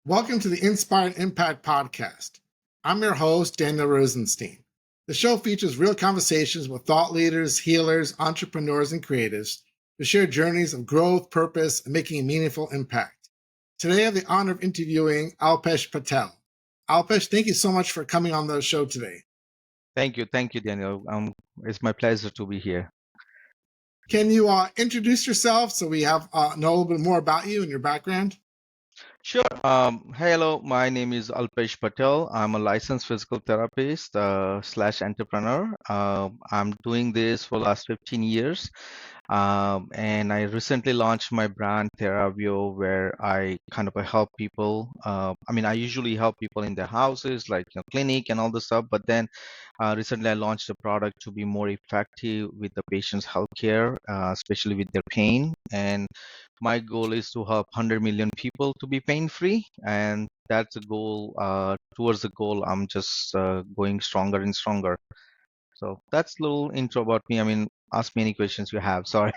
Welcome to the Inspired Impact Podcast. I'm your host, Daniel Rosenstein. The show features real conversations with thought leaders, healers, entrepreneurs, and creatives to share journeys of growth, purpose, and making a meaningful impact. Today, I have the honor of interviewing Alpesh Patel. Alpesh, thank you so much for coming on the show today. Thank you, Daniel. It's my pleasure to be here. Can you introduce yourself so we have know a little bit more about you and your background? Sure. Hello, my name is Alpesh Patel. I'm a licensed physical therapist slash entrepreneur. I'm doing this for the last 15 years. And I recently launched my brand Theravio, where I kind of help people. I usually help people in their houses, like clinic and all the stuff. But then recently, I launched a product to be more effective with the patient's healthcare, especially with their pain. And my goal is to help 100 million people to be pain-free, and that's a goal. Towards the goal, I'm just going stronger and stronger. So that's a little intro about me. Ask me any questions you have. Sorry.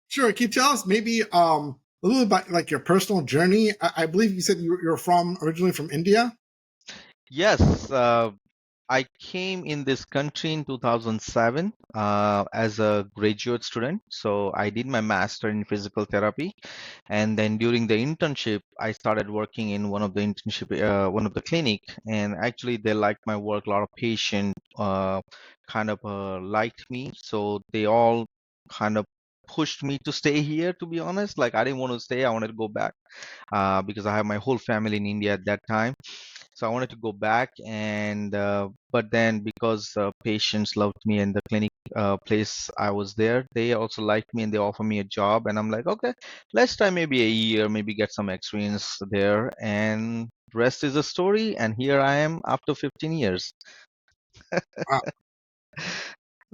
Sure. Can you tell us maybe a little about like your personal journey? I believe you said you're originally from India. Yes, I came in this country in 2007 as a graduate student. So I did my master in physical therapy, and then during the internship, I started working in one of the clinic, and actually they liked my work. A lot of patient liked me, so they all kind of pushed me to stay here. To be honest, like I didn't want to stay. I wanted to go back because I have my whole family in India at that time. So I wanted to go back, and but then because patients loved me and the clinic place I was there, they also liked me and they offered me a job, and I'm like, okay, let's try maybe a year, maybe get some experience there, and rest is a story. And here I am after 15 years. Uh,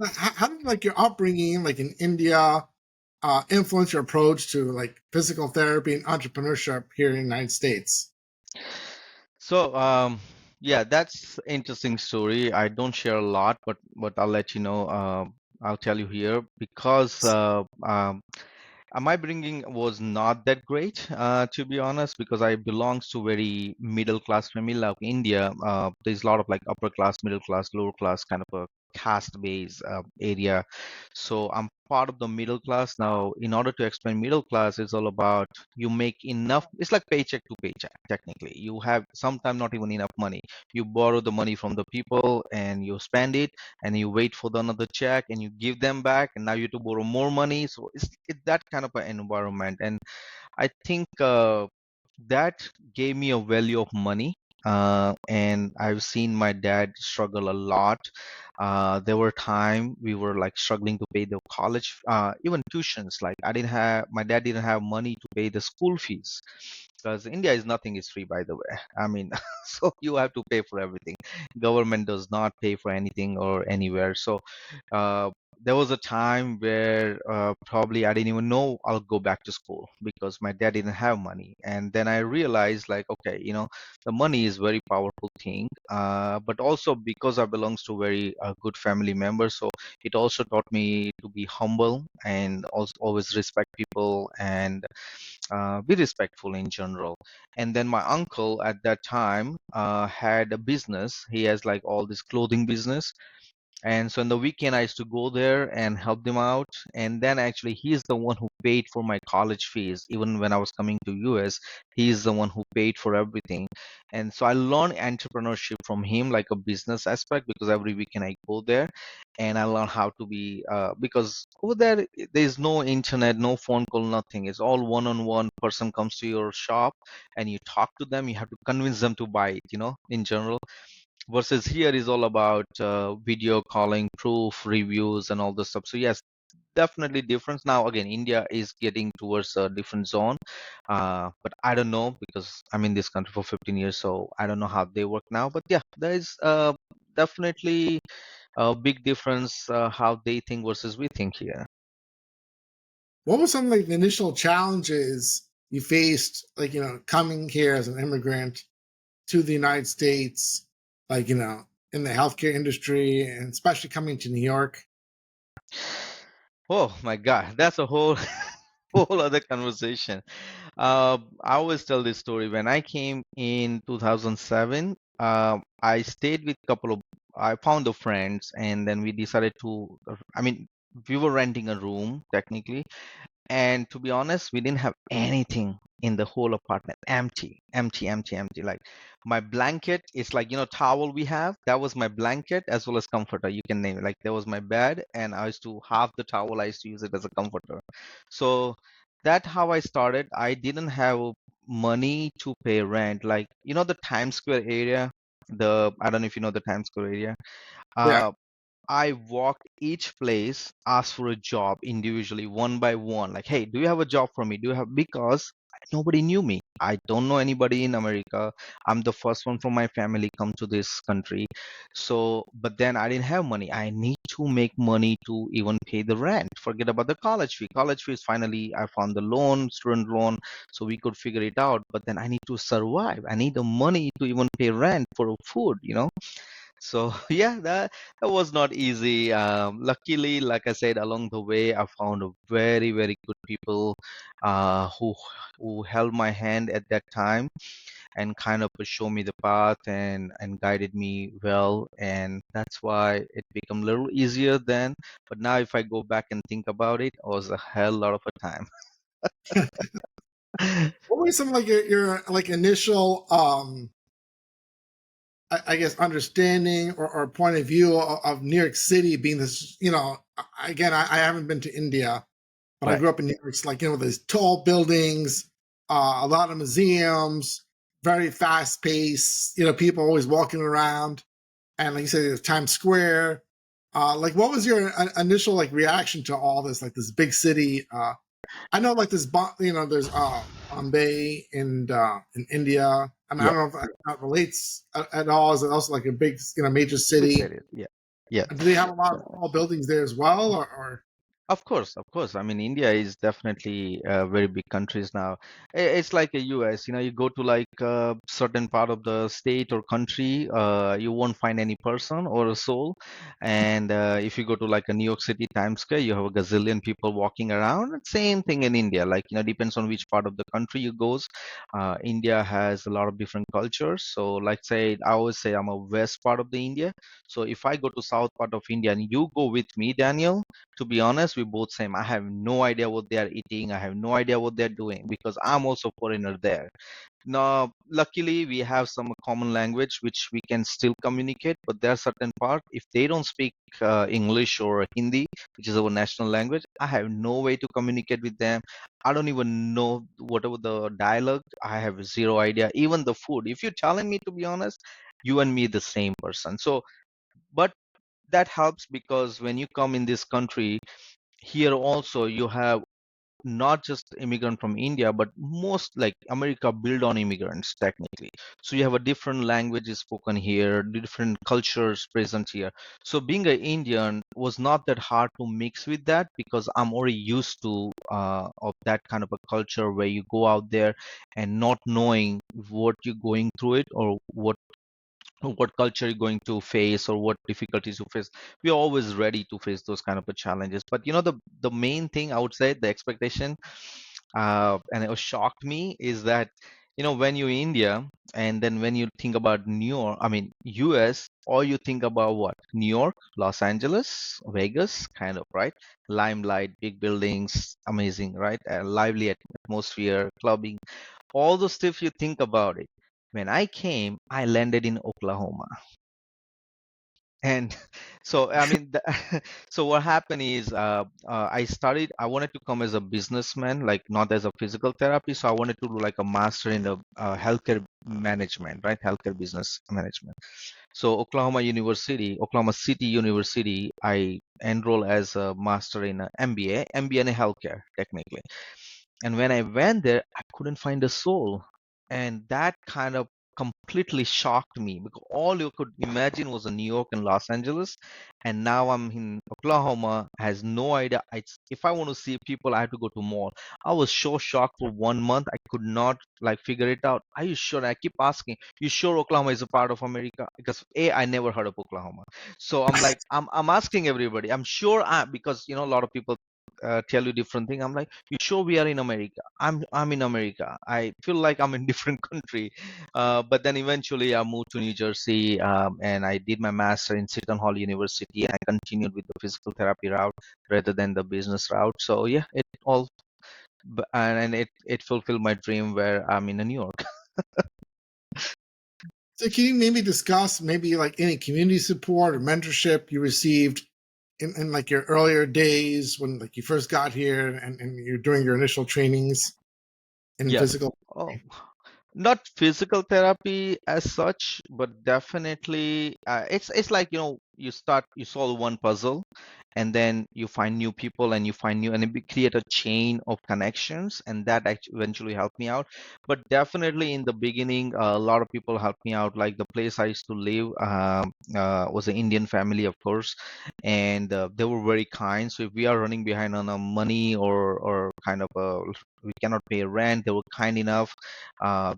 how did like your upbringing, like in India, influence your approach to like physical therapy and entrepreneurship here in the United States? So, yeah, that's interesting story. I don't share a lot, but I'll let you know. I'll tell you here because my bringing was not that great, to be honest, because I belongs to very middle class family like India. There's a lot of like upper class, middle class, lower class kind of a caste based area. So I'm part of the middle class now. In order to explain middle class, it's all about you make enough. It's like paycheck to paycheck. Technically, you have sometimes not even enough money. You borrow the money from the people and you spend it, and you wait for the another check and you give them back, and now you have to borrow more money. So it's that kind of an environment, and I think that gave me a value of money. And I've seen my dad struggle a lot. There were time we were like struggling to pay the college, even tuitions. Like my dad didn't have money to pay the school fees because India is nothing is free, by the way. So you have to pay for everything. Government does not pay for anything or anywhere. So uh, there was a time where probably I didn't even know I'll go back to school because my dad didn't have money. And then I realized, like, okay, the money is very powerful thing. But also because I belongs to very good family members, so it also taught me to be humble and also always respect people and be respectful in general. And then my uncle at that time had a business. He has like all this clothing business, and so in the weekend, I used to go there and help them out. And then actually, he's the one who paid for my college fees. Even when I was coming to US, he's the one who paid for everything. And so I learned entrepreneurship from him, like a business aspect, because every weekend I go there and I learn how to be, because over there, there's no internet, no phone call, nothing. It's all one-on-one. Person comes to your shop and you talk to them. You have to convince them to buy it, in general, versus here is all about video calling, proof, reviews, and all this stuff. So yes, definitely difference. Now again, India is getting towards a different zone, but I don't know because I'm in this country for 15 years, so I don't know how they work now. But yeah, there is definitely a big difference how they think versus we think here. What were some like the initial challenges you faced, like coming here as an immigrant to the United States, like in the healthcare industry, and especially coming to New York? Oh my God, that's a whole whole other conversation. I always tell this story. When I came in 2007, I stayed with a couple of, I found the friends, and then we decided to, I mean, we were renting a room technically, and to be honest, we didn't have anything in the whole apartment. Empty, empty, empty, empty. Like my blanket is like, towel we have. That was my blanket as well as comforter. You can name it. Like there was my bed, and I used to half the towel. I used to use it as a comforter. So that's how I started. I didn't have money to pay rent. Like, the Times Square area. I don't know if you know the Times Square area. Yeah. Uh, I walked each place, asked for a job individually, one by one. Like, hey, do you have a job for me? Do you have? Because nobody knew me. I don't know anybody in America. I'm the first one from my family come to this country. So, but then I didn't have money. I need to make money to even pay the rent. Forget about the college fee. College fees, finally, I found the loan, student loan, so we could figure it out. But then I need to survive. I need the money to even pay rent for food. So yeah, that was not easy. Luckily, like I said, along the way, I found a very, very good people who held my hand at that time and kind of show me the path and guided me well. And that's why it became a little easier then. But now, if I go back and think about it, it was a hell lot of a time. What were some like your like initial I guess understanding or point of view of New York City being this, again, I haven't been to India, but I Right. grew up in New York. It's like, these tall buildings, a lot of museums, very fast paced, people always walking around. And like you said, Times Square. Like, what was your initial like reaction to all this, like this big city? I know like this, there's Bombay in India. I mean, I Yeah. don't know if that relates at all. Is it also like a big, major Big city? cities. Yeah. Yeah. Do they have a lot of tall buildings there as well, or? Of course, of course. I mean, India is definitely very big countries now. It's like a US. You go to like a certain part of the state or country, you won't find any person or a soul. And if you go to like a New York City Times Square, you have a gazillion people walking around. Same thing in India. Like, depends on which part of the country you goes. India has a lot of different cultures. So, like, say, I always say I'm a west part of the India. So if I go to south part of India and you go with me, Daniel, to be honest, we both same. I have no idea what they are eating. I have no idea what they're doing because I'm also foreigner there. Now, luckily, we have some common language which we can still communicate, but there are certain part, if they don't speak English or Hindi, which is our national language, I have no way to communicate with them. I don't even know whatever the dialogue. I have zero idea. Even the food. If you're telling me, to be honest, you and me the same person. So, but that helps because when you come in this country, here also you have not just immigrant from India, but most like America built on immigrants technically. So you have a different language is spoken here, different cultures present here. So being an Indian was not that hard to mix with that because I'm already used to of that kind of a culture where you go out there and not knowing what you're going through it or what culture you're going to face or what difficulties you face. We're always ready to face those kind of challenges. But the main thing I would say, the expectation, and it was shocked me is that when you're India and then when you think about New York, I mean US, or you think about what? New York, Los Angeles, Vegas, kind of, right? Limelight, big buildings, amazing, right? Lively atmosphere, clubbing, all those stuff you think about it. When I came, I landed in Oklahoma. And so, I mean, so what happened is I wanted to come as a businessman, like not as a physical therapist. So I wanted to do like a master in the healthcare management, right? Healthcare business management. So Oklahoma City University, I enrolled as a master in MBA in healthcare, technically. And when I went there, I couldn't find a soul. And that kind of completely shocked me because all you could imagine was New York and Los Angeles. And now I'm in Oklahoma, has no idea. If I want to see people, I have to go to mall. I was so shocked for 1 month. I could not like figure it out. Are you sure? I keep asking, you sure Oklahoma is a part of America? Because I never heard of Oklahoma. So I'm like, I'm asking everybody. I'm sure because a lot of people tell you different thing. I'm like, you sure we are in America? I'm in America. I feel like I'm in different country. But then eventually I moved to New Jersey, and I did my master in Seton Hall University, and I continued with the physical therapy route rather than the business route. So yeah, it all and it fulfilled my dream where I'm in New York. So can you maybe discuss maybe like any community support or mentorship you received in like your earlier days when like you first got here and you're doing your initial trainings in Yeah. physical? Oh, not physical therapy as such, but definitely it's like, you solve one puzzle, and then you find new people and you find new, and it create a chain of connections, and that actually eventually helped me out. But definitely in the beginning, a lot of people helped me out. Like the place I used to live was an Indian family, of course, and they were very kind. So if we are running behind on a money, or kind of we cannot pay rent, they were kind enough.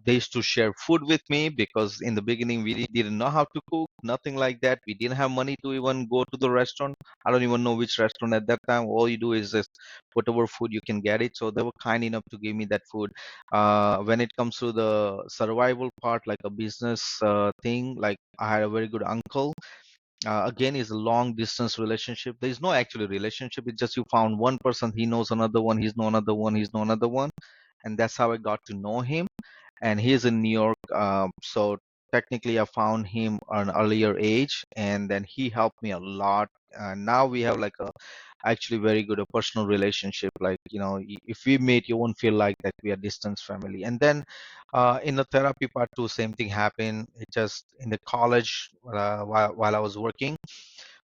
They used to share food with me, because in the beginning we didn't know how to cook, nothing like that. We didn't have money to even go to the restaurant. I don't even know which restaurant at that time. All you do is just whatever food you can get it. So they were kind enough to give me that food. When it comes to the survival part, like a business thing, like I had a very good uncle. Again, is a long distance relationship. There is no actually relationship. It's just you found one person, he knows another one, he's know another one, he's know another one, and that's how I got to know him. And he's in New York. So technically, I found him at an earlier age, and then he helped me a lot. Now we have like a actually very good a personal relationship. Like, if we meet, you won't feel like that we are distant family. And then in the therapy part too, same thing happened. It just in the college, while I was working,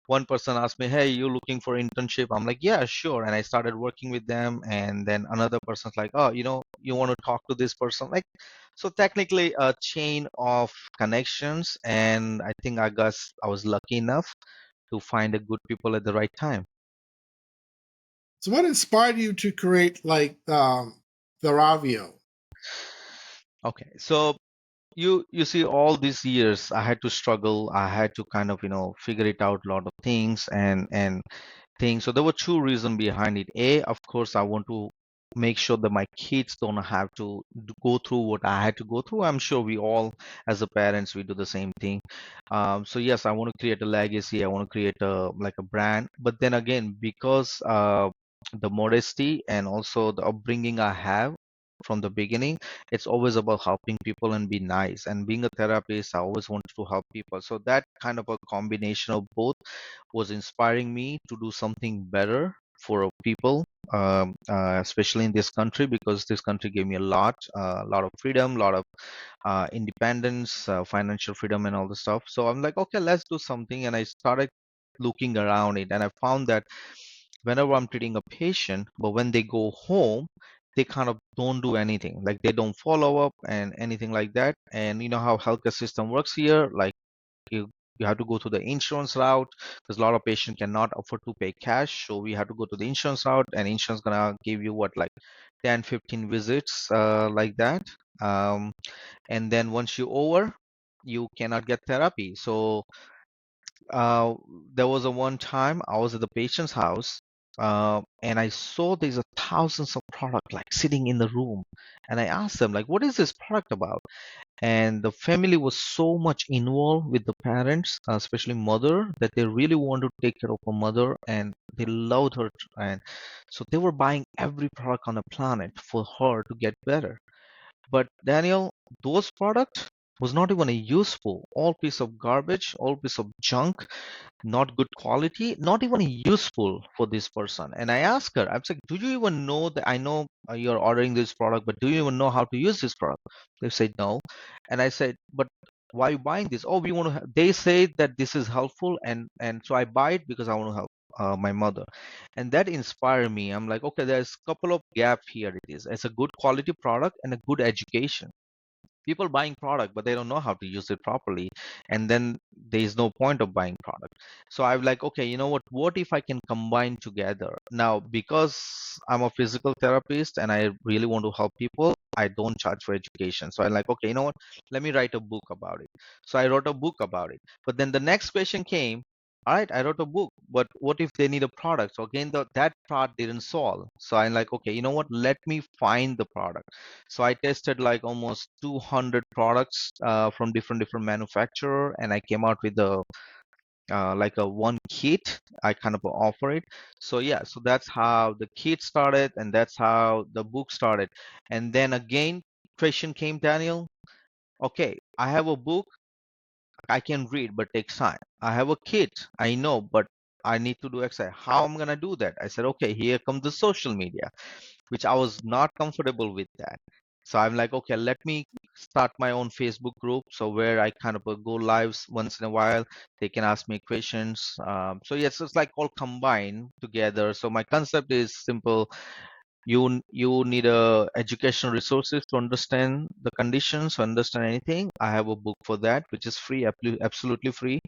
one person asked me, "Hey, you looking for internship?" I'm like, "Yeah, sure." And I started working with them. And then another person's like, "Oh, you want to talk to this person?" Like, so technically a chain of connections. And I think I guess I was lucky enough to find a good people at the right time. So what inspired you to create like Theravio? Okay, so you see, all these years I had to struggle. I had to kind of figure it out, a lot of things, and things. So there were two reasons behind it. A, of course, I want to make sure that my kids don't have to go through what I had to go through. I'm sure we all, as a parents, we do the same thing. So yes, I want to create a legacy. I want to create a like a brand. But then again, because the modesty and also the upbringing I have from the beginning, it's always about helping people and be nice. And being a therapist, I always wanted to help people. So that kind of a combination of both was inspiring me to do something better for people, especially in this country, because this country gave me a lot of freedom, a lot of independence, financial freedom, and all the stuff. So I'm like, okay, let's do something. And I started looking around it, and I found that whenever I'm treating a patient, but when they go home, they kind of don't do anything. Like they don't follow up and anything like that. And you know how healthcare system works here, like you you have to go to the insurance route, because a lot of patients cannot afford to pay cash. So we have to go to the insurance route, and insurance gonna give you what, like 10, 15 visits, like that. Um, and then once you over, you cannot get therapy. So uh, there was a one time I was at the patient's house, and I saw there's a thousands of product like sitting in the room, and I asked them like, "What is this product about?" And the family was so much involved with the parents, especially mother, that they really wanted to take care of her mother, and they loved her, and so they were buying every product on the planet for her to get better. But Daniel, those products was not even a useful, all piece of garbage, all piece of junk, not good quality, not even useful for this person. And I asked her, I was like, "Do you even know that I know you're ordering this product, but do you even know how to use this product?" They said no. And I said, "But why are you buying this?" "Oh, we want to." They say that this is helpful, and so I buy it because I want to help my mother. And that inspired me. I'm like, okay, there's a couple of gap here. It is. It's a good quality product and a good education. People buying product, but they don't know how to use it properly, and then there is no point of buying product. So I'm like, okay, you know what if I can combine together. Now, because I'm a physical therapist and I really want to help people, I don't charge for education. So I'm like, okay, you know what, let me write a book about it. So I wrote a book about it. But then the next question came, All right, I wrote a book, but what if they need a product? So again, that part didn't solve. So I'm like, okay, you know what? Let me find the product. So I tested like almost 200 products from different manufacturer, and I came out with a like a one kit. I kind of offer it. So yeah, so that's how the kit started, and that's how the book started. And then again, question came, Daniel. Okay, I have a book. I can read, but takes time. I have a kid, I know, but I need to do exercise. How am I gonna do that? I said, okay, here comes the social media, which I was not comfortable with that. So I'm like, okay, let me start my own Facebook group. So where I kind of go lives once in a while, they can ask me questions. So yes, it's like all combined together. So my concept is simple. You need educational resources to understand the conditions, to understand anything. I have a book for that, which is free, absolutely free.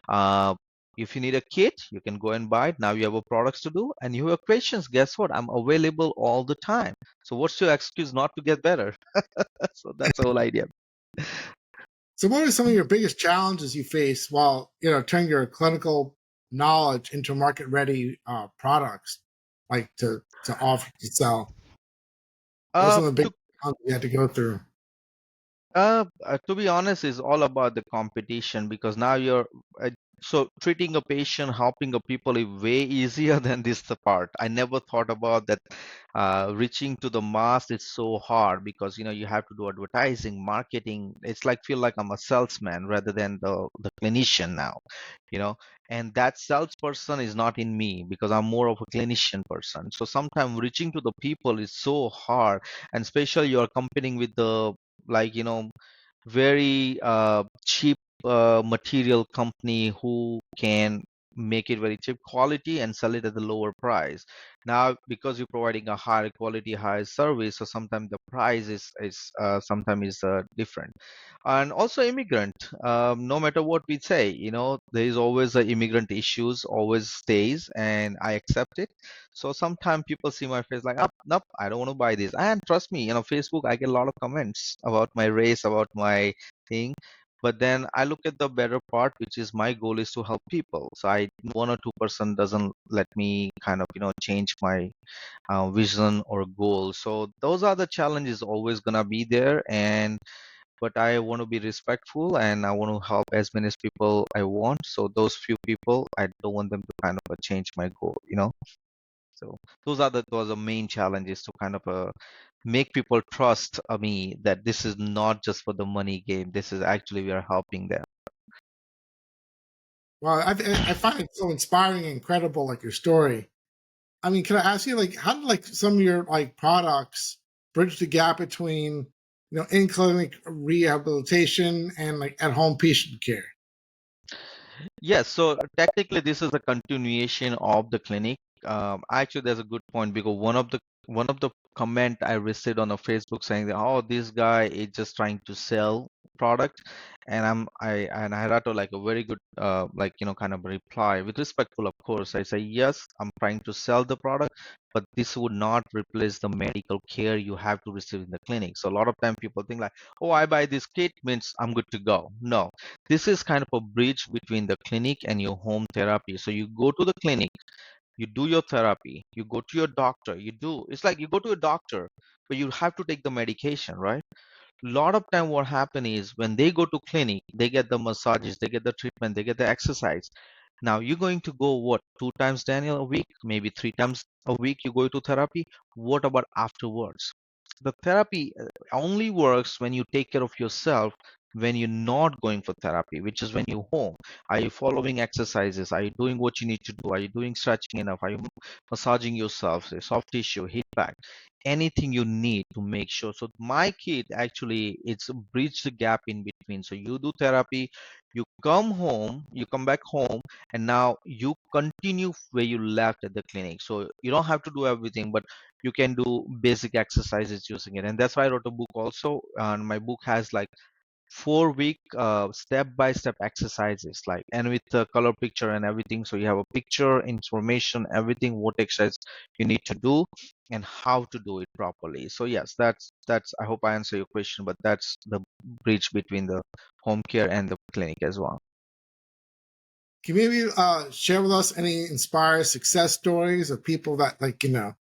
uh, if you need a kit, you can go and buy it. Now you have a products to do, and you have questions, guess what, I'm available all the time. So what's your excuse not to get better? So that's the whole idea. So, what are some of your biggest challenges you face while turning your clinical knowledge into market-ready products, like to offer to sell? What are some of the big To challenges you had to go through? To be honest, is all about the competition, because now you're so treating a patient, helping a people is way easier than this the part. I never thought about that. Reaching to the mass is so hard because you have to do advertising, marketing. It's like feel like I'm a salesman rather than the clinician now, you know. And that salesperson is not in me because I'm more of a clinician person. So sometimes reaching to the people is so hard, and especially you're competing with the like very cheap material company who can make it very cheap quality and sell it at the lower price. Now, because you're providing a higher quality, higher service, so sometimes the price is sometimes is different. And also immigrant, no matter what we say, there is always a immigrant issues, always stays, and I accept it. So sometimes people see my face like, oh, nope, I don't want to buy this. And trust me, Facebook, I get a lot of comments about my race, about my thing. But then I look at the better part, which is my goal is to help people. So I 1 or 2% doesn't let me kind of change my vision or goal. So those are the challenges always gonna be there. And but I want to be respectful and I want to help as many people I want. So those few people, I don't want them to kind of change my goal. So those are main challenges to kind of make people trust me that this is not just for the money game. This is actually we are helping them. Well, I find it so inspiring and incredible, like your story. I mean, can I ask you, like, how did like some of your like products bridge the gap between in clinic rehabilitation and like at home patient care? Yes, so technically this is a continuation of the clinic. Actually, there's a good point because one of the comment I received on a Facebook saying that, oh, this guy is just trying to sell product, and I had to like a very good like kind of reply with respectful, of course. I say yes, I'm trying to sell the product, but this would not replace the medical care you have to receive in the clinic. So a lot of time people think like, oh, I buy this kit means I'm good to go. No, this is kind of a bridge between the clinic and your home therapy. So you go to the clinic, you do your therapy, you go to your doctor, it's like you go to a doctor, but you have to take the medication, right? Lot of time what happen is when they go to clinic, they get the massages, they get the treatment, they get the exercise. Now you're going to go what, 2 times, Daniel, a week, maybe 3 times a week you go to therapy. What about afterwards? The therapy only works when you take care of yourself, when you're not going for therapy, which is when you're home. Are you following exercises? Are you doing what you need to do? Are you doing stretching enough? Are you massaging yourself, say soft tissue, heat back, anything you need to make sure. So my kid actually it's bridge the gap in between. So you do therapy, you come home, you come back home, and now you continue where you left at the clinic. So you don't have to do everything, but you can do basic exercises using it. And that's why I wrote a book also. And my book has like 4 week step-by-step exercises, like, and with the color picture and everything. So you have a picture, information, everything, what exercise you need to do and how to do it properly. So yes, that's I hope I answer your question, but that's the bridge between the home care and the clinic as well. Can you maybe share with us any inspired success stories of people that, like, that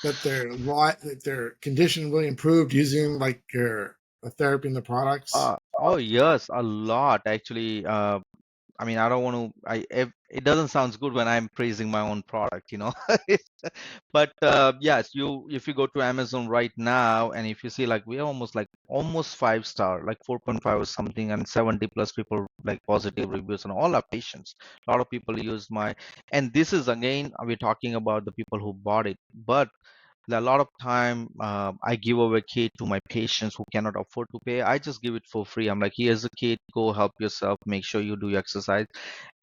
that their condition really improved using like your the therapy and the products? Oh yes, a lot actually. I mean, I don't want to. It doesn't sound good when I'm praising my own product, you know. But yes, if you go to Amazon right now, and if you see like we're almost 5 star, like 4.5 or something, and 70 plus people like positive reviews, and all our patients. A lot of people use my, and this is again we're talking about the people who bought it, but a lot of time I give away kit to my patients who cannot afford to pay. I just give it for free. I'm like, here's a kit, go help yourself, make sure you do your exercise,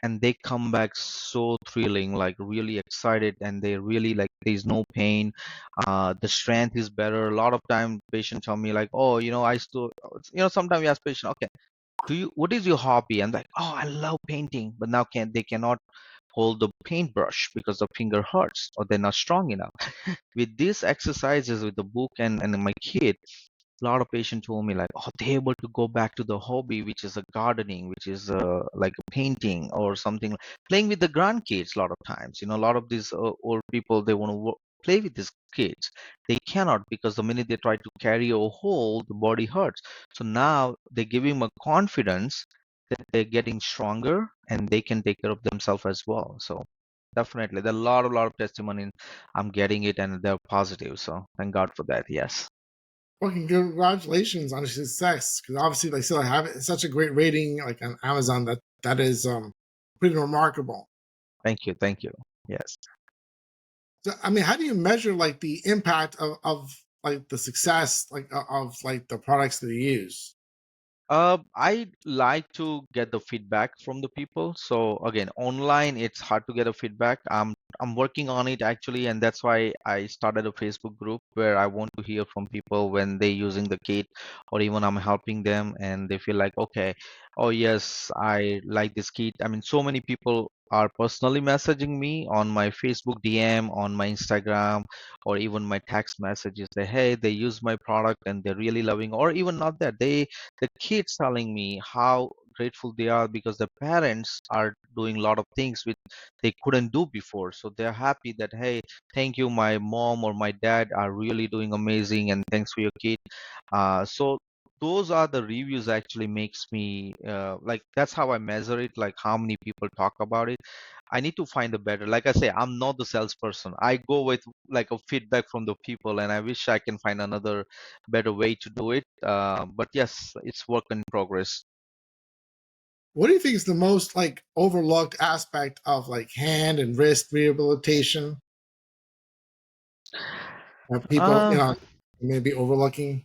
and they come back so thrilling, like really excited, and they really like there's no pain, the strength is better. A lot of time patients tell me like, oh, I still, sometimes we ask patient, okay, what is your hobby? And like, oh, I love painting, but now they cannot hold the paintbrush because the finger hurts or they're not strong enough. With these exercises with the book and my kid, a lot of patients told me like, oh, they're able to go back to the hobby, which is a gardening, which is like a painting or something, playing with the grandkids. A lot of times, a lot of these old people, they want to play with these kids. They cannot, because the minute they try to carry or hold, the body hurts. So now they give him a confidence that they're getting stronger and they can take care of themselves as well. So definitely, there are a lot of testimony. I'm getting it, and they're positive. So thank God for that. Yes. Well, congratulations on your success, because obviously, like, still have it, such a great rating, like on Amazon. That is pretty remarkable. Thank you. Thank you. Yes. So, I mean, how do you measure like the impact of like the success like of like the products that you use? I like to get the feedback from the people. So again, online it's hard to get a feedback. I'm working on it actually, and that's why I started a Facebook group where I want to hear from people when they're using the kit, or even I'm helping them and they feel like, okay, oh yes, I like this kit. I mean, so many people are personally messaging me on my Facebook DM, on my Instagram, or even my text messages that hey, they use my product and they're really loving, or even not that the kids telling me how grateful they are because the parents are doing a lot of things which they couldn't do before, so they're happy that hey, thank you, my mom or my dad are really doing amazing, and thanks for your kid. So those are the reviews actually makes me like that's how I measure it, like how many people talk about it. I need to find a better, like I say, I'm not the salesperson. I go with like a feedback from the people, and I wish I can find another better way to do it. But yes, it's work in progress. What do you think is the most like overlooked aspect of like hand and wrist rehabilitation that people, Uh, maybe overlooking?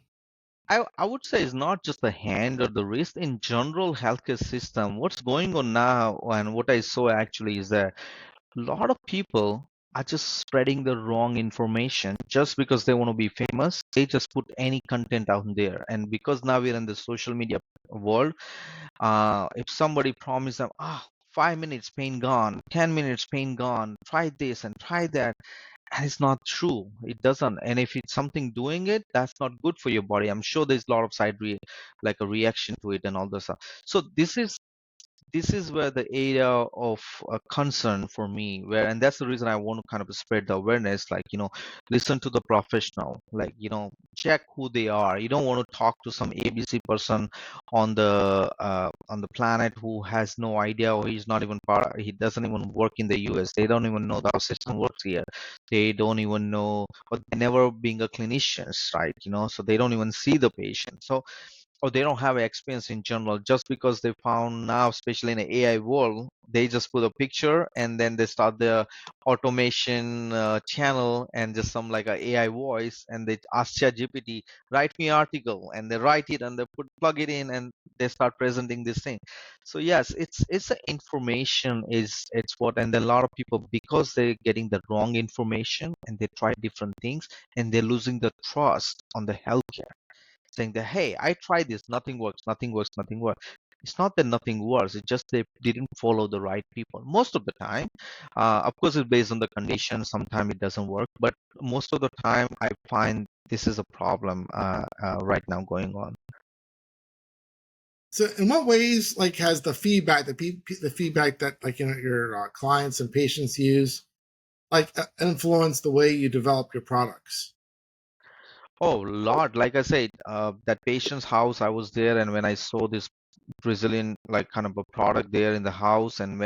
I would say it's not just the hand or the wrist. In general, healthcare system, what's going on now, and what I saw actually is that a lot of people are just spreading the wrong information just because they want to be famous. They just put any content out there, and because now we're in the social media world, if somebody promised them, 5 minutes pain gone, 10 minutes pain gone, try this and try that, and it's not true. It doesn't. And if it's something doing it, that's not good for your body. I'm sure there's a lot of like a reaction to it and all this stuff. So this is where the area of concern for me, where, and that's the reason I want to kind of spread the awareness, like, listen to the professional, like, check who they are. You don't want to talk to some ABC person on the planet who has no idea, or he's not even he doesn't even work in the US. They don't even know the system works here. They don't even know, or they never being a clinicians, right? So they don't even see the patient. So, or they don't have experience in general, just because they found now, especially in the AI world, they just put a picture and then they start the automation channel, and just some like a AI voice, and they ask ChatGPT, write me article, and they write it and they plug it in, and they start presenting this thing. So yes, it's the information is it's what, and then a lot of people, because they're getting the wrong information and they try different things, and they're losing the trust on the healthcare, saying that, hey, I tried this, nothing works, nothing works, nothing works. It's not that nothing works, it's just they didn't follow the right people most of the time. Of course, it's based on the condition. Sometimes it doesn't work, but most of the time I find this is a problem right now going on. So, in what ways, like, has the feedback, the feedback that, like, your clients and patients use, like, influenced the way you develop your products? Oh, Lord, like I said, that patient's house, I was there, and when I saw this Brazilian like kind of a product there in the house, and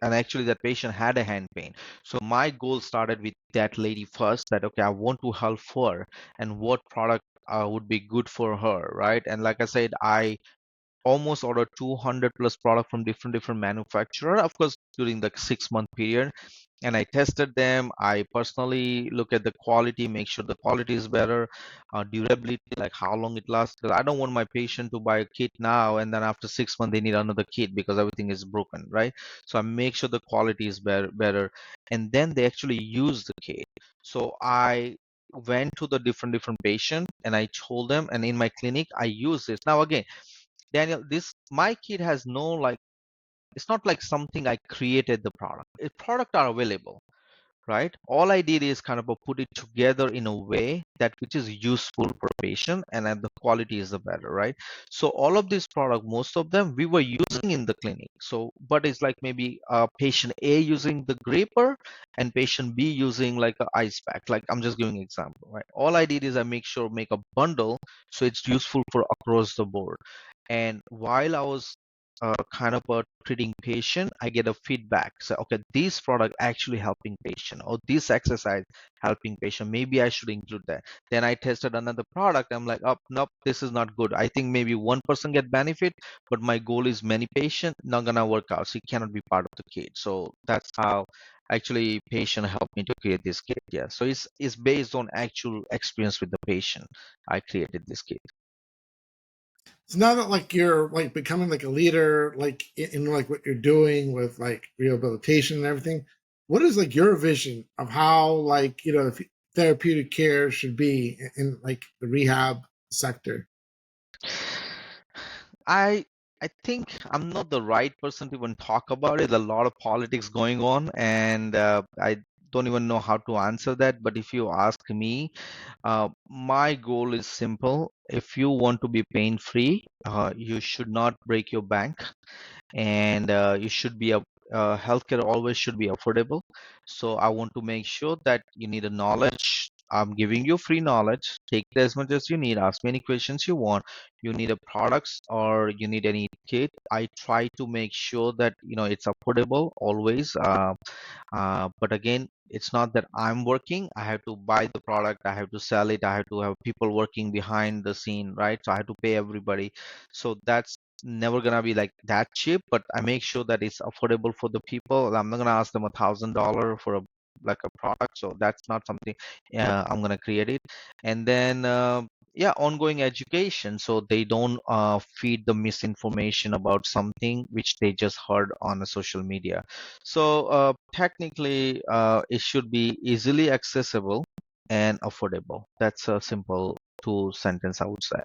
actually that patient had a hand pain. So my goal started with that lady first, that okay, I want to help her, and what product would be good for her, right? And like I said, I almost ordered 200 plus product from different manufacturer, of course, during the 6 month period, and I tested them. I personally look at the quality, make sure the quality is better, durability, like how long it lasts. Because I don't want my patient to buy a kit now and then after 6 months they need another kit because everything is broken, right? So I make sure the quality is better, and then they actually use the kit. So I went to the different patient and I told them, and in my clinic I use this. Now again, Daniel, this my kit has no like, it's not like something I created the product. The product are available, right? All I did is kind of put it together in a way that which is useful for patient, and then the quality is the better, right? So all of these product, most of them we were using in the clinic. So, but it's like maybe patient A using the gripper and patient B using like a ice pack. Like I'm just giving an example, right? All I did is I make a bundle so it's useful for across the board. And while I was kind of treating patient, I get a feedback. So, okay, this product actually helping patient, or this exercise helping patient. Maybe I should include that. Then I tested another product. I'm like, oh, nope, this is not good. I think maybe one person get benefit, but my goal is many patient, not gonna work out. So it cannot be part of the kit. So that's how actually patient helped me to create this kit. Yeah. So it's based on actual experience with the patient. I created this kit. So now that, like, you're like becoming like a leader, like in like what you're doing with like rehabilitation and everything, what is like your vision of how, like, therapeutic care should be in like the rehab sector? I I think I'm not the right person to even talk about it. A lot of politics going on, and I don't even know how to answer that. But if you ask me, my goal is simple. If you want to be pain-free, you should not break your bank, and you should be a healthcare always should be affordable. So I want to make sure that you need a knowledge. I'm giving you free knowledge. Take it as much as you need. Ask me any questions you want. You need a products or you need any kit. I try to make sure that it's affordable always. But again, it's not that I'm working. I have to buy the product. I have to sell it. I have to have people working behind the scene, right? So I have to pay everybody. So that's never gonna be like that cheap. But I make sure that it's affordable for the people. I'm not gonna ask them $1,000 for a like a product. So that's not something I'm gonna create it. And then yeah, ongoing education so they don't feed the misinformation about something which they just heard on the social media. So technically, it should be easily accessible and affordable. That's a simple two sentence, I would say.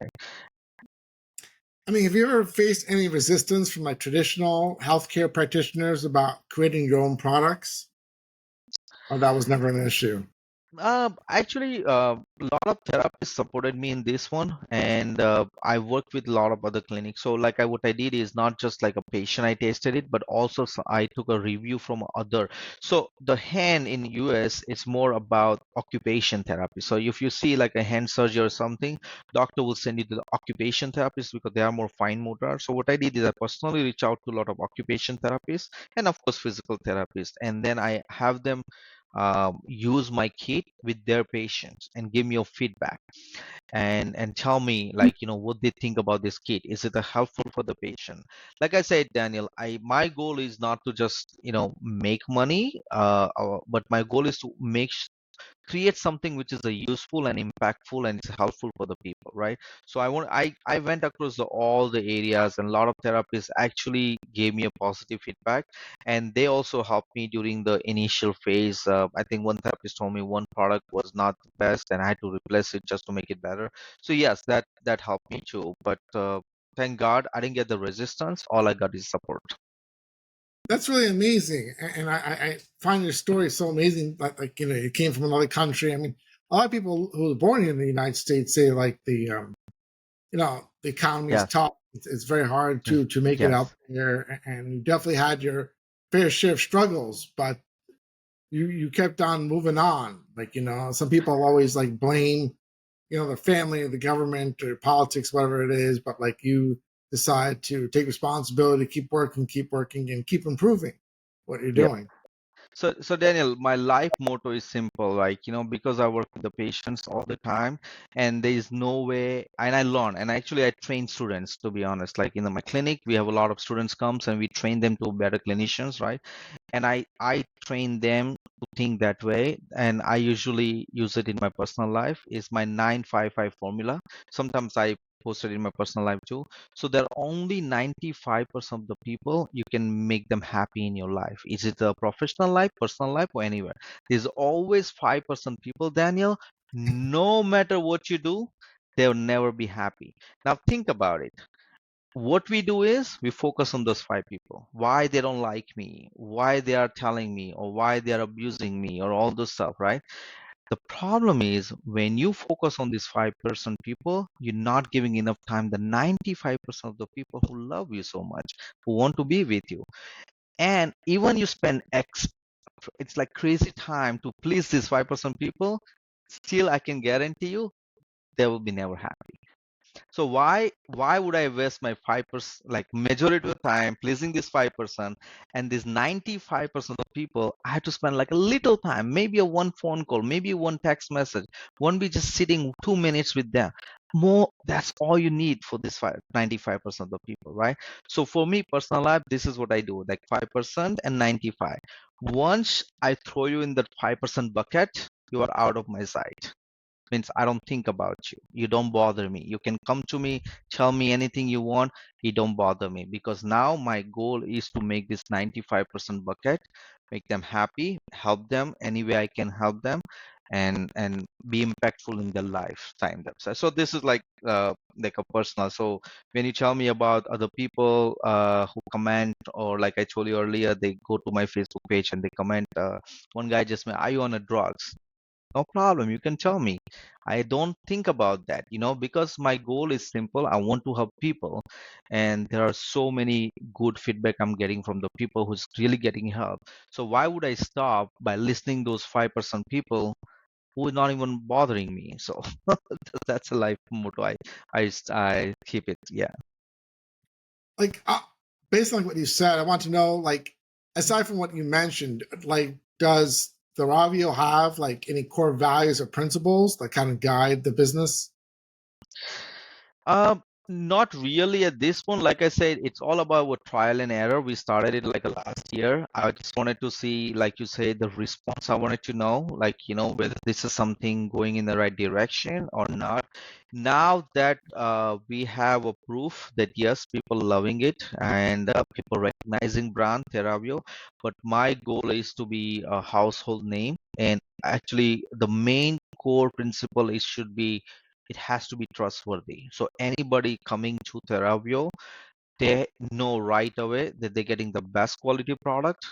I mean, have you ever faced any resistance from like traditional healthcare practitioners about creating your own products, or that was never an issue? Actually, a lot of therapists supported me in this one, and I worked with a lot of other clinics. So, like, what I did is not just like a patient I tested it, but also I took a review from other. So, the hand in US it's more about occupation therapy. So, if you see like a hand surgery or something, doctor will send you to the occupation therapist because they are more fine motor. So, what I did is I personally reach out to a lot of occupation therapists and of course physical therapists, and then I have them use my kit with their patients and give me your feedback and tell me like what they think about this kit. Is it helpful for the patient? Like I said, Daniel, I my goal is not to just make money, but my goal is to create something which is a useful and impactful and it's helpful for the people, right? So I went across all the areas, and a lot of therapists actually gave me a positive feedback, and they also helped me during the initial phase. I think one therapist told me one product was not the best and I had to replace it just to make it better. So yes, that helped me too, but thank God I didn't get the resistance. All I got is support. That's really amazing, and I find your story so amazing. Like, you came from another country. I mean, a lot of people who are born here in the United States say like the economy is Yes. tough. It's very hard Mm. to make it out Yes. there, and you definitely had your fair share of struggles, but you kept on moving on. Like, some people always like blame, the family or the government or politics, whatever it is, but like you decide to take responsibility, keep working, and keep improving what you're Yeah. doing. So Daniel, my life motto is simple, like, because I work with the patients all the time, and there is no way, and I learn, and actually I train students, to be honest. Like in my clinic, we have a lot of students comes and we train them to better clinicians, right? And I train them to think that way, and I usually use it in my personal life. Is my 955 formula. Sometimes I post it in my personal life too. So there are only 95% of the people you can make them happy in your life. Is it a professional life, personal life, or anywhere? There's always 5% people, Daniel. No matter what you do, they'll never be happy. Now think about it. What we do is we focus on those 5 people, why they don't like me, why they are telling me, or why they are abusing me, or all those stuff, right? The problem is when you focus on these 5% people, you're not giving enough time the 95% of the people who love you so much, who want to be with you. And even you spend it's like crazy time to please these 5% people, still I can guarantee you they will be never happy. So why would I waste my 5%, like majority of the time pleasing this 5%, and this 95% of people I have to spend like a little time, maybe a one phone call, maybe one text message, won't be just sitting 2 minutes with them. More, that's all you need for this 95% of people, right? So for me, personal life, this is what I do, like 5% and 95. Once I throw you in that 5% bucket, you are out of my sight. Means I don't think about you. You don't bother me. You can come to me, tell me anything you want. You don't bother me, because now my goal is to make this 95% bucket, make them happy, help them any way I can help them, and be impactful in their lifetime. So this is like a personal. So when you tell me about other people who comment, or like I told you earlier, they go to my Facebook page and they comment. One guy just said, "Are you on a drugs?" No problem. You can tell me. I don't think about that, because my goal is simple. I want to help people. And there are so many good feedback I'm getting from the people who's really getting help. So why would I stop by listening those 5% people who are not even bothering me? So that's a life motto. I keep it. Yeah. Like, based on what you said, I want to know, like, aside from what you mentioned, like, does Theravio have like any core values or principles that kind of guide the business? Not really at this point. Like I said, it's all about what trial and error. We started it like last year. I just wanted to see, like you say, the response. I wanted to know, like, whether this is something going in the right direction or not. Now that we have a proof that yes, people loving it, and people recognizing brand Theravio, but my goal is to be a household name. And actually, the main core principle is should be, it has to be trustworthy. So anybody coming to Theravio, they know right away that they're getting the best quality product.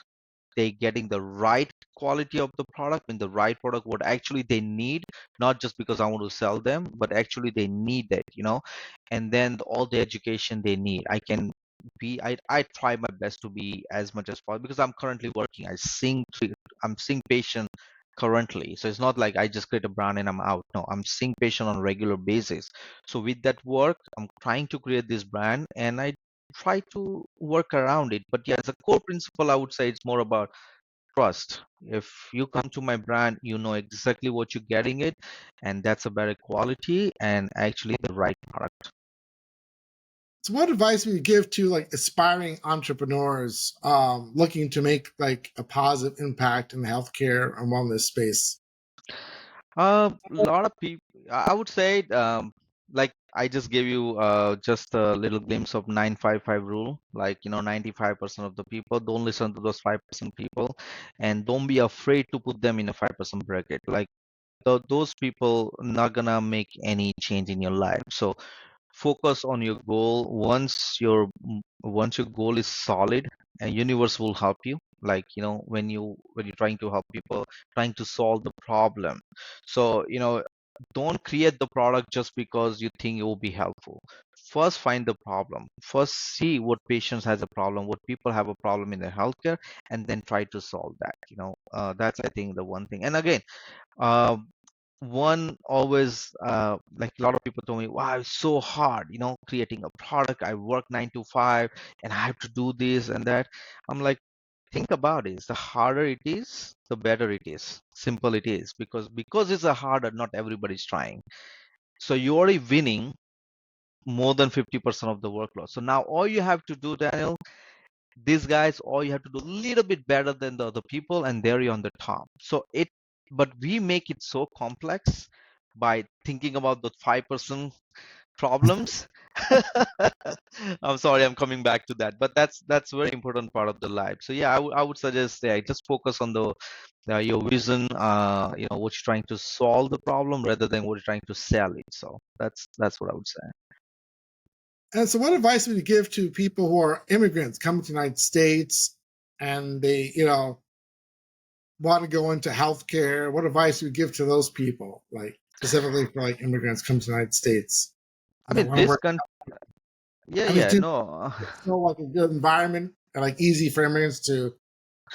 They're getting the right quality of the product, and the right product what actually they need, not just because I want to sell them, but actually they need it. And then all the education they need. I try my best to be as much as possible, because I'm currently working. I'm seeing patient currently. So it's not like I just create a brand and I'm out. No, I'm seeing patient on a regular basis. So with that work, I'm trying to create this brand, and I try to work around it. But yeah, as a core principle, I would say it's more about trust. If you come to my brand, you know exactly what you're getting it, and that's a better quality and actually the right product. So, what advice would you give to like aspiring entrepreneurs looking to make like a positive impact in the healthcare and wellness space? A lot of people, I would say, like I just gave you just a little glimpse of 955 rule. Like, 95% of the people, don't listen to those 5% people, and don't be afraid to put them in a 5% bracket. Like, those people not gonna make any change in your life. So focus on your goal. Once your goal is solid, and universe will help you. Like, when you're trying to help people, trying to solve the problem. So don't create the product just because you think it will be helpful. First, find the problem. First, see what patients has a problem, what people have a problem in their healthcare, and then try to solve that. That's I think the one thing. And again, uh, one always like a lot of people told me, wow, it's so hard, creating a product. I work 9 to 5 and I have to do this and that. I'm like, think about it. The harder it is, the better it is. Simple it is. Because it's a harder, not everybody's trying. So you're already winning more than 50% of the workload. So now all you have to do, Daniel, these guys, all you have to do a little bit better than the other people, and there you're on the top. But we make it so complex by thinking about the 5% problems. I'm sorry, I'm coming back to that, but that's very important part of the life. So yeah, I would suggest, yeah, just focus on the your vision, what you're trying to solve the problem rather than what you're trying to sell it. So that's what I would say. And so, what advice would you give to people who are immigrants coming to the United States and they, want to go into healthcare? What advice would you give to those people, like specifically for like immigrants coming to the United States I and they mean, want to this work? country, yeah, I mean, yeah, do no. it's still like a good environment and like easy for immigrants to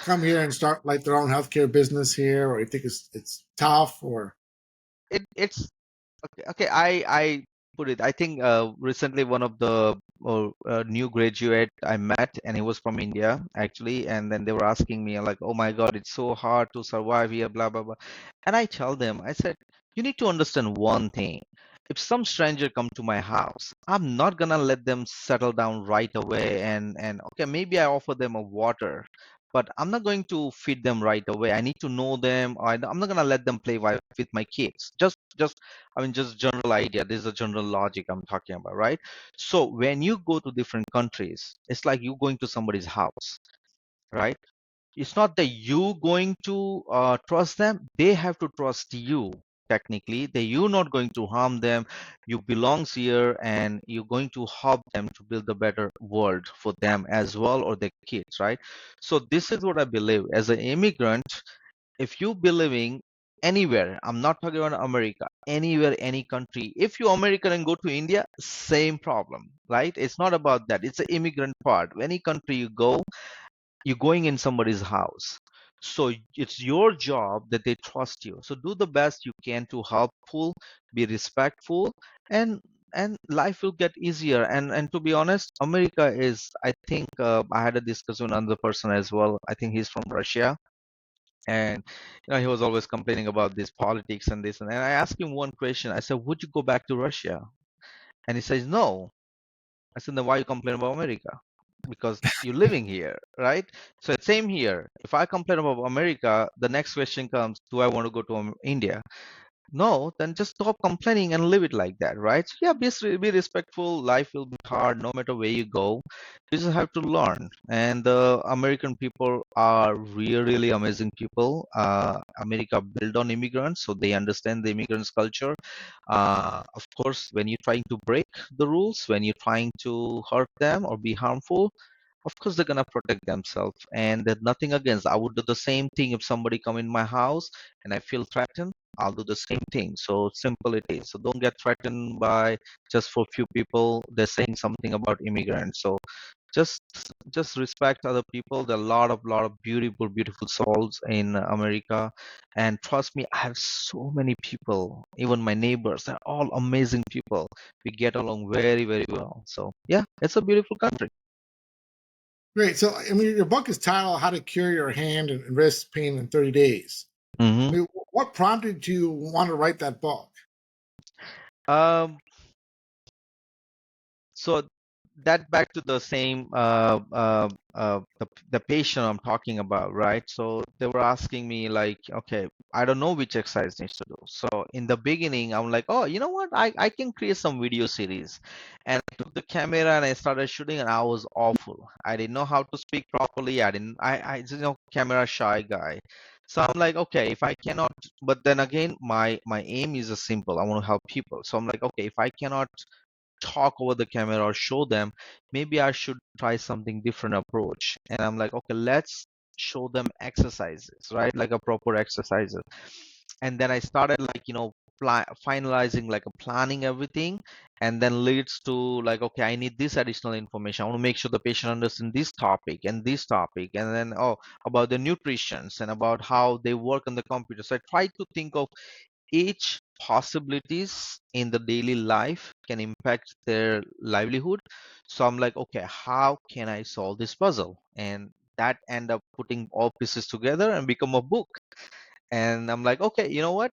come here and start like their own healthcare business here, or you think it's tough, or It's okay. Okay, I put it. I think recently one of the new graduate I met, and he was from India actually, and then they were asking me like, "Oh my God, it's so hard to survive here, blah blah blah," and I tell them, I said, "You need to understand one thing. If some stranger come to my house, I'm not gonna let them settle down right away, and okay, maybe I offer them a water." But I'm not going to feed them right away. I need to know them. I'm not gonna let them play with my kids. I mean, just general idea. This is a general logic I'm talking about, right? So when you go to different countries, it's like you going to somebody's house, right? It's not that you going to trust them; they have to trust you. Technically, that you're not going to harm them. You belongs here, and you're going to help them to build a better world for them as well, or their kids, right? So this is what I believe. As an immigrant, if you be living anywhere, I'm not talking about America, anywhere, any country, if you American and go to India, same problem, right? It's not about that. It's the immigrant part. Any country you go, you're going in somebody's house. So it's your job that they trust you. So do the best you can to helpful, be respectful, and life will get easier. And to be honest, America is, I think, I had a discussion with another person as well. I think he's from Russia, and he was always complaining about this politics and this and I asked him one question. I said, would you go back to Russia? And he says no. I said, then why you complain about America? Because you're living here, right? So it's same here. If I complain about America, the next question comes, do I want to go to India? No, then just stop complaining and live it like that, right? So yeah, be respectful. Life will be hard no matter where you go. You just have to learn. And the American people are really, really amazing people. America built on immigrants, so they understand the immigrants' culture. Of course, when you're trying to break the rules, when you're trying to hurt them or be harmful, of course they're gonna protect themselves. And there's nothing against. I would do the same thing if somebody come in my house and I feel threatened. I'll do the same thing. So simple it is. So don't get threatened by just for few people. They're saying something about immigrants. So just just respect other people. There are a lot of beautiful, beautiful souls in America. And trust me, I have so many people, even my neighbors, they're all amazing people. We get along very, very well. So yeah, it's a beautiful country. great. So, I mean, your book is titled "How to Cure Your Hand and Wrist Pain in 30 Days." I Hmm. mean, what prompted you want to write that book? Um, So that back to the same the patient I'm talking about, right? So they were asking me like, okay, I don't know which exercise needs to do. So in the beginning, I'm like, oh, you know what? I can create some video series, and I took the camera and I started shooting, and I was awful. I didn't know how to speak properly. I just camera shy guy. So I'm like, okay, if I cannot, but then again, my aim is a simple. I want to help people. So I'm like, okay, if I cannot talk over the camera or show them, maybe I should try something different approach. And I'm like, okay, let's show them exercises, right? Like a proper exercises. And then I started like, finalizing, like a planning everything, and then leads to like, okay, I need this additional information. I want to make sure the patient understands this topic and this topic, and then about the nutritions and about how they work on the computer. So I try to think of each possibilities in the daily life can impact their livelihood. So I'm like, okay, how can I solve this puzzle? And that end up putting all pieces together and become a book. And I'm like, okay, you know what?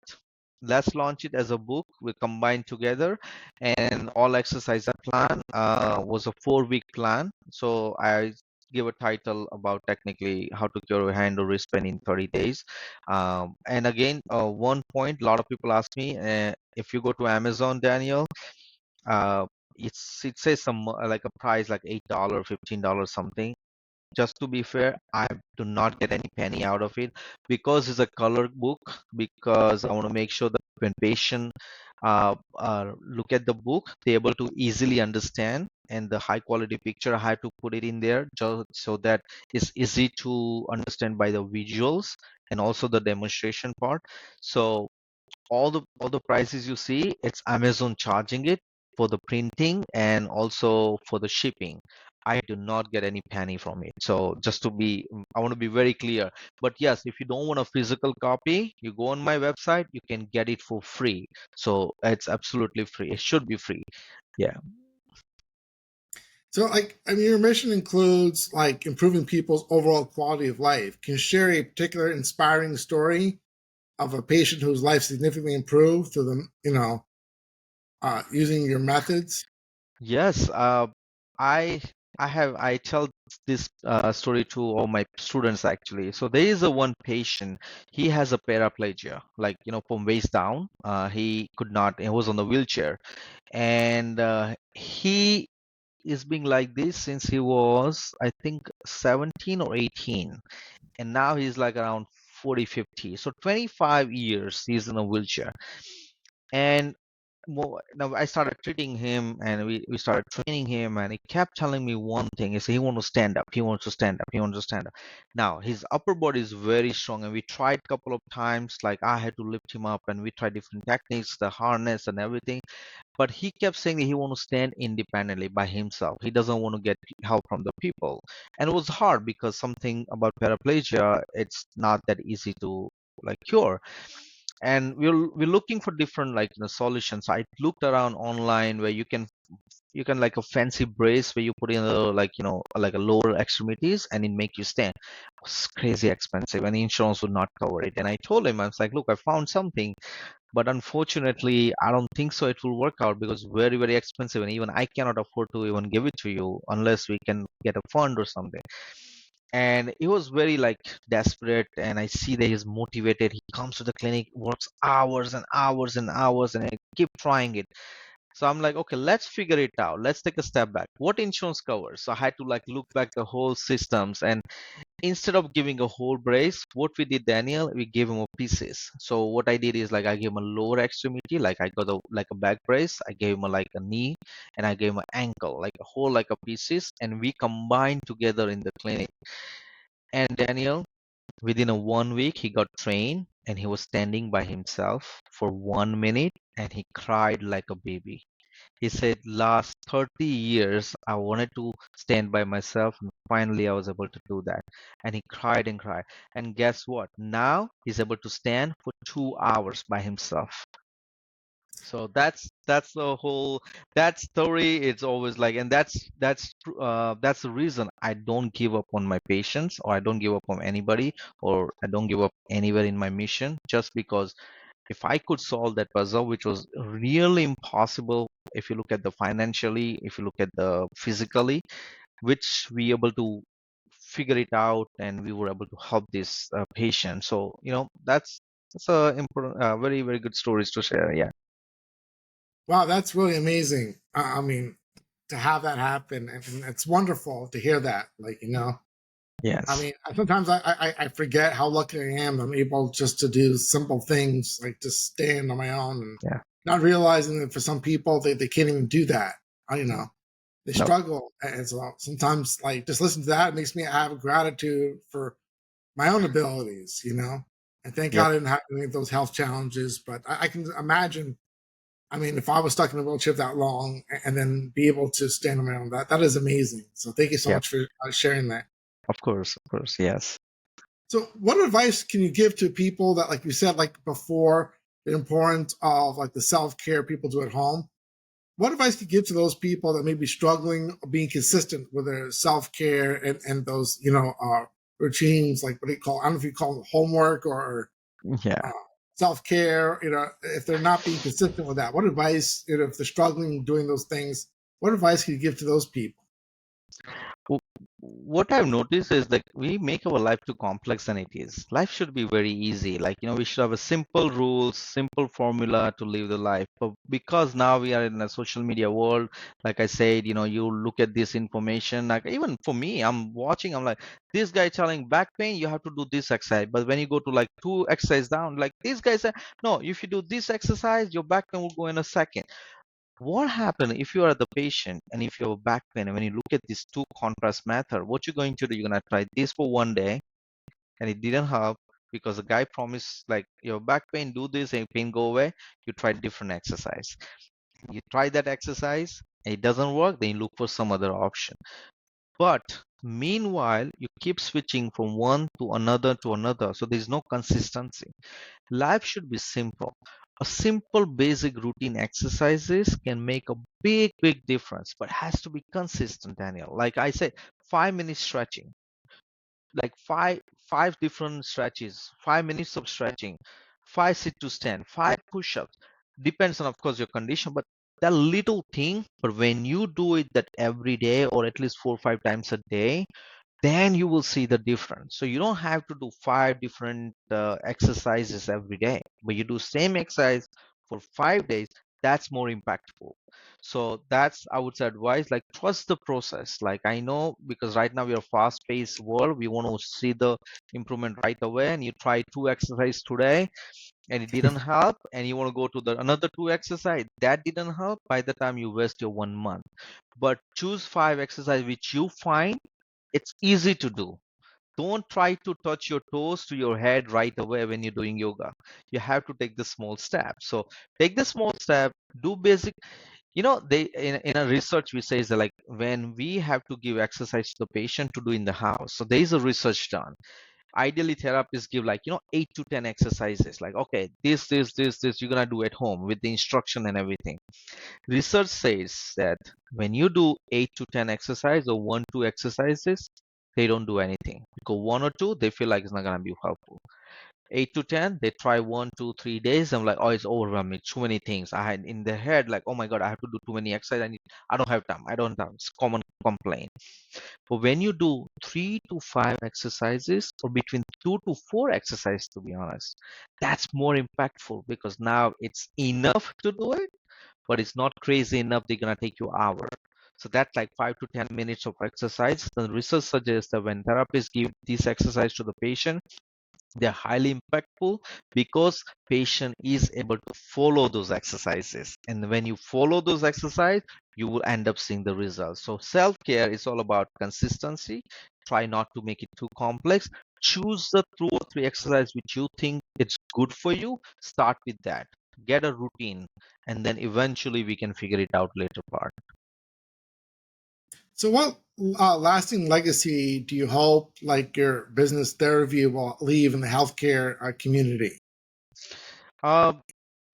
Let's launch it as a book. We combine together, and all exercise plan was a 4-week plan. So I give a title about technically how to cure a hand or wrist pain in 30 days. And again, one point, a lot of people ask me, if you go to Amazon, Daniel, uh, it says some like a price like $8, $15 something. Just to be fair, I do not get any penny out of it because it's a color book. Because I want to make sure that when patient look at the book, they're able to easily understand, and the high quality picture I have to put it in there just so that it's easy to understand by the visuals and also the demonstration part. So all the prices you see, it's Amazon charging it for the printing and also for the shipping. I do not get any penny from it. So just to be, I want to be very clear. But yes, if you don't want a physical copy, you go on my website, you can get it for free. So it's absolutely free. It should be free. Yeah. So, like, I mean, your mission includes like improving people's overall quality of life. Can you share a particular inspiring story of a patient whose life significantly improved through the, using your methods? Yes, I I tell this story to all my students actually. So there is a one patient. He has a paraplegia, like from waist down. He could not. He was on the wheelchair, and he is being like this since he was, I think, 17 or 18, and now he's like around 40, 50. So 25 years he's in a wheelchair, and now I started treating him, and we started training him, and he kept telling me one thing. He said he wants to stand up. He wants to stand up. He wants to stand up. Now his upper body is very strong, and we tried a couple of times. Like I had to lift him up, and we tried different techniques, the harness and everything. But he kept saying that he wants to stand independently by himself. He doesn't want to get help from the people, and it was hard because something about paraplegia, it's not that easy to like cure. And we're looking for different like solutions. I looked around online where you can like a fancy brace where you put in a like like a lower extremities and it make you stand. It's crazy expensive and insurance would not cover it. And I told him, I was like, look, I found something, but unfortunately I don't think so it will work out because very, very expensive, and even I cannot afford to even give it to you unless we can get a fund or something. And he was very like desperate, and I see that he's motivated. He comes to the clinic, works hours and hours and hours, and I keep trying it. So I'm like, okay, let's figure it out. Let's take a step back. What insurance covers? So I had to like look back the whole systems, and instead of giving a whole brace, what we did, Daniel, we gave him a pieces. So what I did is like I gave him a lower extremity, like I got a like a back brace. I gave him a, like a knee, and I gave him an ankle, like a whole like a pieces, and we combined together in the clinic. And Daniel, within a 1 week, he got trained, and he was standing by himself for 1 minute, and he cried like a baby. He said, last 30 years, I wanted to stand by myself, and finally I was able to do that. And he cried and cried. And guess what? Now he's able to stand for 2 hours by himself. So that's the whole that story. It's always like, and that's the reason I don't give up on my patients, or I don't give up on anybody, or I don't give up anywhere in my mission, just because if I could solve that puzzle, which was really impossible, if you look at the financially, if you look at the physically, which we able to figure it out, and we were able to help this patient. So that's a important, very, very good stories to share. Yeah. Wow, that's really amazing. I mean, to have that happen, and it's wonderful to hear that. Like, I Yes. mean, sometimes I forget how lucky I am. I'm able just to do simple things like just stand on my own, and Yeah. not realizing that for some people they can't even do that. They No. struggle, and so sometimes like just listen to that, it makes me have gratitude for my own abilities. And thank Yep. God I didn't have any of those health challenges. But I can imagine, I mean, if I was stuck in a wheelchair that long and then be able to stand on my own, that is amazing. So thank you so Yep. much for sharing that. Of course. Of course. Yes. So what advice can you give to people that, like you said, like before, the importance of like the self-care people do at home? What advice can you give to those people that may be struggling being consistent with their self-care and those, routines, like what do you call, I don't know if you call it homework or Yeah. uh, self-care, if they're not being consistent with that, what advice, if they're struggling doing those things, what advice can you give to those people? W- What I've noticed is that we make our life too complex than it is. Life should be very easy. Like, we should have a simple rules, simple formula to live the life. But because now we are in a social media world, like I said, you look at this information, like even for me, I'm watching, I'm like, this guy telling back pain, you have to do this exercise. But when you go to like two exercise down, like this guy said, no, if you do this exercise, your back pain will go in a second. What happens if you are the patient and if you have back pain and when you look at these two contrast method, what you're going to do, you're going to try this for one day and it didn't help because the guy promised like your back pain, do this and pain go away. You try different exercise. You try that exercise and it doesn't work, then you look for some other option. But meanwhile, you keep switching from one to another to another. So there's no consistency. Life should be simple. A simple basic routine exercises can make a big difference, but has to be consistent, Daniel. Like I said, 5 minutes stretching, like five different stretches, 5 minutes of stretching, five sit to stand, five push-ups. Depends on, of course, your condition, but that little thing, but when you do it that every day or at least 4 or 5 times a day, then you will see the difference. So you don't have to do five different exercises every day, but you do same exercise for 5 days. That's more impactful. So that's, I would say, advice, like trust the process. Like I know because right now we are fast-paced world, we want to see the improvement right away, and you try two exercise today and it didn't help, and you want to go to the another two exercise that didn't help. By the time you waste your 1 month, but choose five exercise which you find it's easy to do. Don't try to touch your toes to your head right away when you're doing yoga. You have to take the small step. So take the small step, do basic. They in a research we say is that like when we have to give exercise to the patient to do in the house. So there is a research done. Ideally, therapists give like 8 to 10 exercises. Like okay, this you're gonna do at home with the instruction and everything. Research says that when you do 8 to 10 exercise or 1 2 exercises, they don't do anything. Because 1 or 2, they feel like it's not gonna be helpful. 8 to 10, they try 1 2 3 days. I'm like, oh, it's overwhelming, too many things. I had in their head like, oh my god, I have to do too many exercises. I don't have time. I don't have time. It's common complaint. But when you do 3 to 5 exercises or between 2 to 4 exercises, to be honest, that's more impactful because now it's enough to do it but it's not crazy enough they're going to take you hour. So that's like 5 to 10 minutes of exercise. The research suggests that when therapists give this exercise to the patient, they're highly impactful because patient is able to follow those exercises. And when you follow those exercises, you will end up seeing the results. So self-care is all about consistency. Try not to make it too complex. Choose the 2 or 3 exercises which you think it's good for you. Start with that. Get a routine, and then eventually we can figure it out later part. So, what lasting legacy do you hope, like your business Theravio, will leave in the healthcare community? Uh,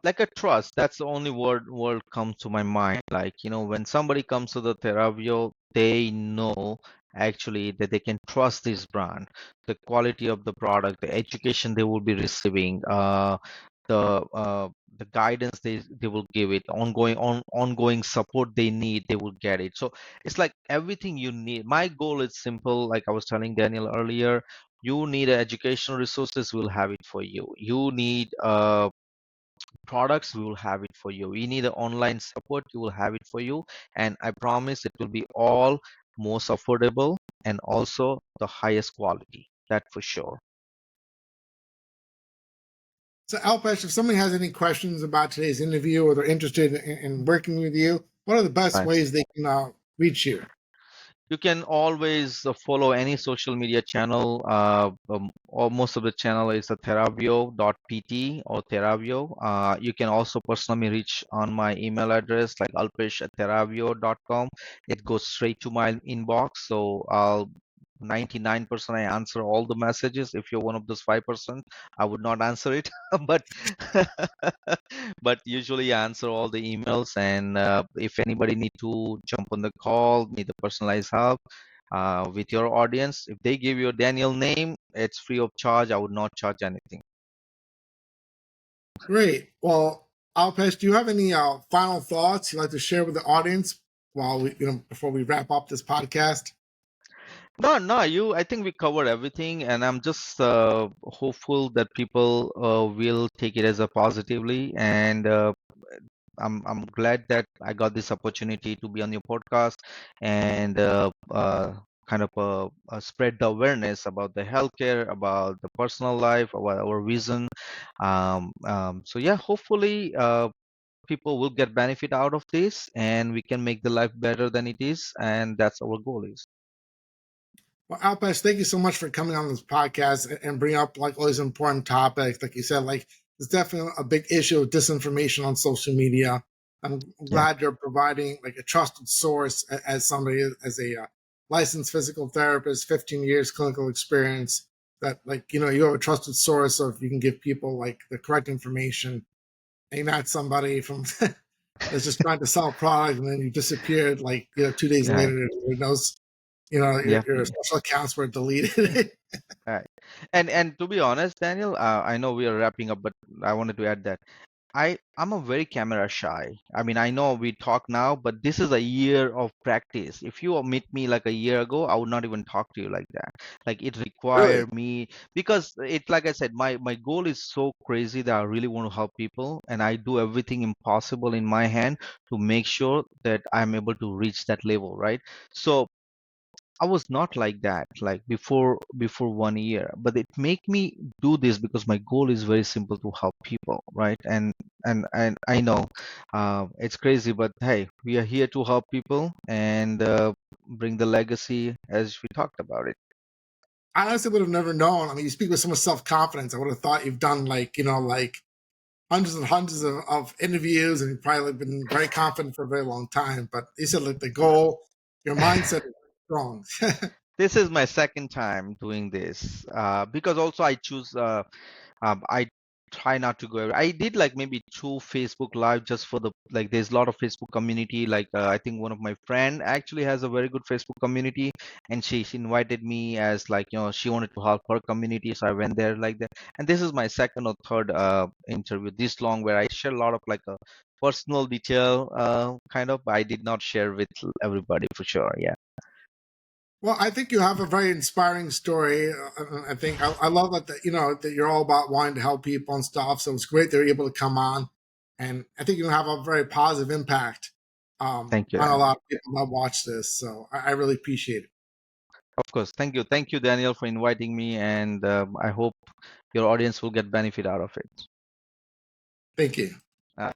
like a trust, that's the only word comes to my mind. Like when somebody comes to the Theravio, they know actually that they can trust this brand, the quality of the product, the education they will be receiving, the guidance they will give it, ongoing support they need, they will get it. So it's like everything you need. My goal is simple, like I was telling Daniel earlier. You need educational resources, we'll have it for you. You need products, we will have it for you. We need an online support, we will have it for you. And I promise it will be all most affordable and also the highest quality. That for sure. So, Alpesh, if somebody has any questions about today's interview or they're interested in working with you, what are the best Right. ways they can reach you? You can always follow any social media channel. Or most of the channel is a Theravio.pt or Theravio. You can also personally reach on my email address like alpesh@theravio.com. It goes straight to my inbox. So I'll 99% I answer all the messages. If you're one of those 5%, I would not answer it, but but usually I answer all the emails. And if anybody need to jump on the call, need the personalized help with your audience, if they give you a Daniel name, it's free of charge. I would not charge anything. Great. Well, Alpesh, do you have any final thoughts you'd like to share with the audience while before we wrap up this podcast? No, no, I think we covered everything, and I'm just hopeful that people will take it as a positively. And I'm glad that I got this opportunity to be on your podcast and kind of spread the awareness about the healthcare, about the personal life, about our vision. So yeah, hopefully people will get benefit out of this, and we can make the life better than it is, and that's our goal is. Well, Alpesh, thank you so much for coming on this podcast and bring up like all these important topics. Like you said, like there's definitely a big issue of disinformation on social media. I'm Yeah. glad you're providing like a trusted source as somebody as a licensed physical therapist, 15 years clinical experience. That like you have a trusted source of you can give people like the correct information, and you're not somebody from that's just trying to sell a product and then you disappeared like 2 days Yeah, later. Who knows your definitely. social accounts were deleted. Right. And to be honest, Daniel, I know we are wrapping up, but I wanted to add that I'm a very camera shy. I mean, I know we talk now, but this is a year of practice. If you meet me like a year ago, I would not even talk to you like that. Like it Really? required me because it, like I said, my goal is so crazy that I really want to help people, and I do everything impossible in my hand to make sure that I'm able to reach that level, right? So I was not like that, like before 1 year, but it make me do this because my goal is very simple to help people, right? And I know it's crazy, but hey, we are here to help people and bring the legacy as we talked about it. I honestly would have never known. I mean, you speak with so much self confidence. I would have thought you've done like hundreds and hundreds of interviews, and you've probably been very confident for a very long time. But you said like the goal, your mindset is strong. This is my second time doing this because also I choose. I try not to go. I did like maybe two Facebook Live just for the like. There's a lot of Facebook community. Like I think one of my friend actually has a very good Facebook community, and she invited me as like she wanted to help her community, so I went there like that. And this is my second or third interview this long where I share a lot of like a personal detail kind of. I did not share with everybody for sure. Yeah. Well, I think you have a very inspiring story. I think I love that that you're all about wanting to help people and stuff. So it's great they're able to come on, and I think you have a very positive impact Thank you, on a Daniel. lot of people that watch this. So I really appreciate it. Of course. Thank you, Daniel, for inviting me, and I hope your audience will get benefit out of it. Thank you.